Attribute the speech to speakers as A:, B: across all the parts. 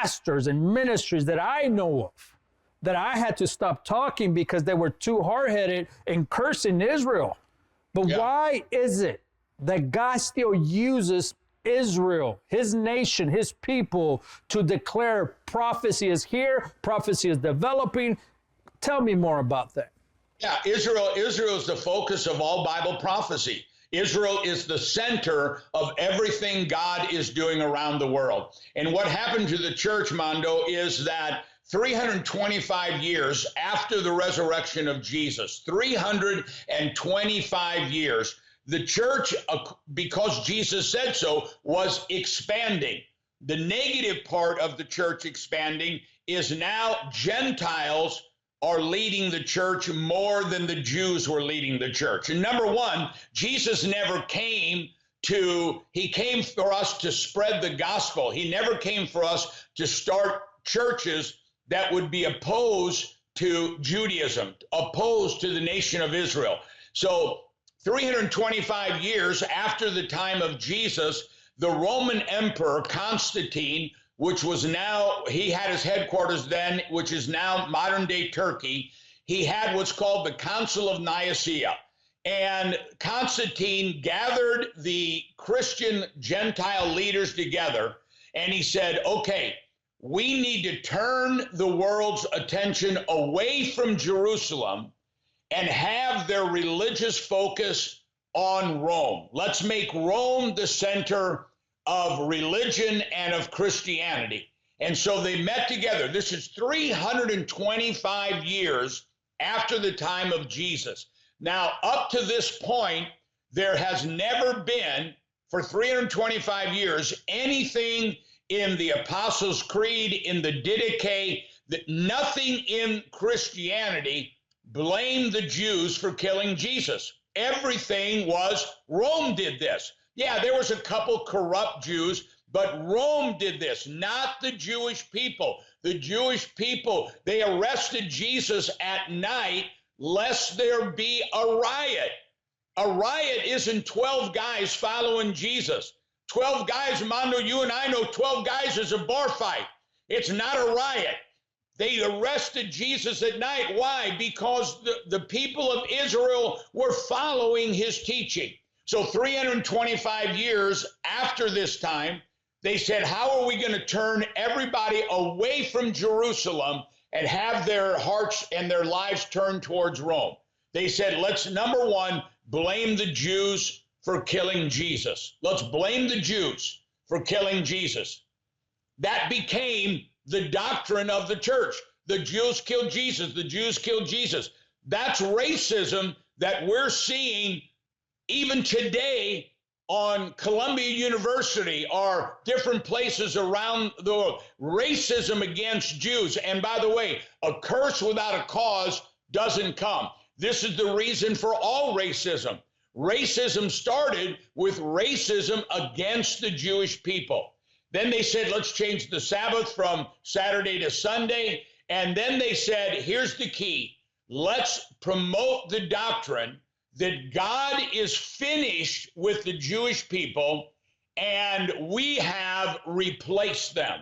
A: pastors and ministries that I know of that I had to stop talking because they were too hard-headed and cursing Israel. But why is it that God still uses Israel, his nation, his people, to declare prophecy is here, prophecy is developing? Tell me more about that.
B: Yeah, Israel is the focus of all Bible prophecy. Israel is the center of everything God is doing around the world. And what happened to the church, Mondo, is that 325 years after the resurrection of Jesus, 325 years, the church, because Jesus said so, was expanding. The negative part of the church expanding is now Gentiles are leading the church more than the Jews were leading the church. And number one, Jesus never came he came for us to spread the gospel. He never came for us to start churches that would be opposed to Judaism, opposed to the nation of Israel. So 325 years after the time of Jesus, the Roman Emperor Constantine, which was now, he had his headquarters then, which is now modern day Turkey, he had what's called the Council of Nicaea. And Constantine gathered the Christian Gentile leaders together, and he said, okay, we need to turn the world's attention away from Jerusalem and have their religious focus on Rome. Let's make Rome the center of religion and of Christianity. And so they met together. This is 325 years after the time of Jesus. Now, up to this point, there has never been, for 325 years, anything in the Apostles' Creed, in the Didache, that nothing in Christianity blamed the Jews for killing Jesus. Everything was Rome did this. Yeah, there was a couple corrupt Jews, but Rome did this, not the Jewish people. The Jewish people, they arrested Jesus at night lest there be a riot. A riot isn't 12 guys following Jesus. 12 guys, Mondo, you and I know 12 guys is a bar fight. It's not a riot. They arrested Jesus at night. Why? Because the people of Israel were following his teaching. So 325 years after this time, they said, how are we going to turn everybody away from Jerusalem and have their hearts and their lives turned towards Rome? They said, let's, number one, blame the Jews for killing Jesus. Let's blame the Jews for killing Jesus. That became the doctrine of the church. The Jews killed Jesus. The Jews killed Jesus. That's racism that we're seeing even today on Columbia University or different places around the world. Racism against Jews. And by the way, a curse without a cause doesn't come. This is the reason for all racism. Racism started with racism against the Jewish people. Then they said, let's change the Sabbath from Saturday to Sunday. And then they said, here's the key. Let's promote the doctrine that God is finished with the Jewish people and we have replaced them.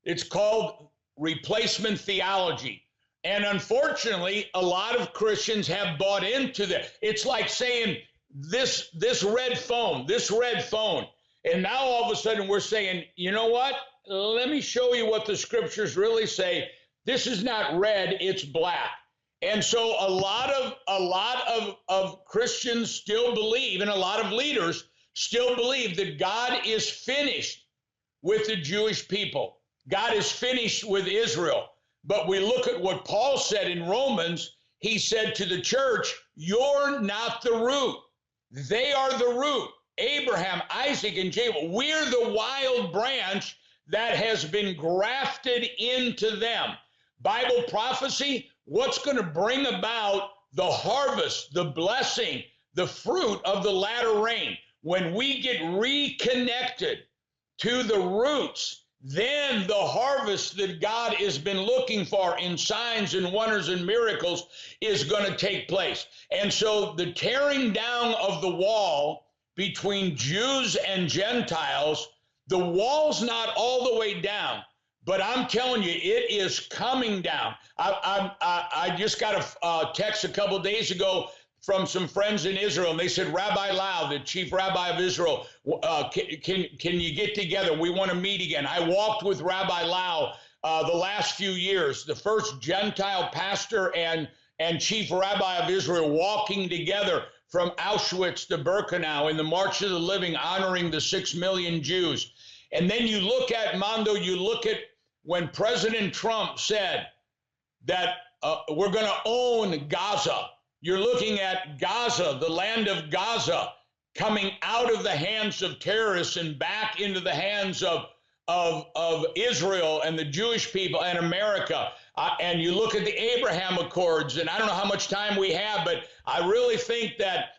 B: It's called replacement theology. And unfortunately, a lot of Christians have bought into that. It's like saying this red phone. And now all of a sudden we're saying, you know what? Let me show you what the scriptures really say. This is not red, it's black. And so a lot of Christians still believe, and a lot of leaders still believe that God is finished with the Jewish people. God is finished with Israel. But we look at what Paul said in Romans. He said to the church, you're not the root. They are the root. Abraham, Isaac, and Jacob. We're the wild branch that has been grafted into them. Bible prophecy, what's going to bring about the harvest, the blessing, the fruit of the latter rain? When we get reconnected to the roots, then the harvest that God has been looking for in signs and wonders and miracles is going to take place. And so the tearing down of the wall between Jews and Gentiles, the wall's not all the way down, But I'm telling you, it is coming down. I just got a text a couple days ago from some friends in Israel, and they said, Rabbi Lau, the chief rabbi of Israel, can you get together? We want to meet again. I walked with Rabbi Lau the last few years, the first Gentile pastor and chief rabbi of Israel walking together from Auschwitz to Birkenau in the March of the Living, honoring the 6 million Jews. And then you look at, Mondo, you look at when President Trump said that we're going to own Gaza. You're looking at Gaza, the land of Gaza, coming out of the hands of terrorists and back into the hands of Israel and the Jewish people and America. And you look at the Abraham Accords, and I don't know how much time we have, but I really think that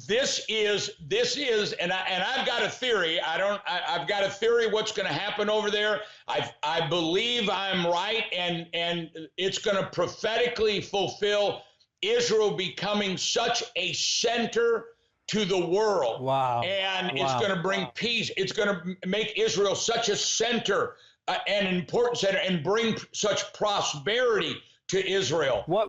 B: this is, and I've got a theory. I've got a theory what's going to happen over there. I believe I'm right, and it's going to prophetically fulfill Israel becoming such a center to the world.
A: Wow.
B: And it's going to bring peace. It's going to make Israel such a center, an important center, and bring such prosperity to Israel.
A: What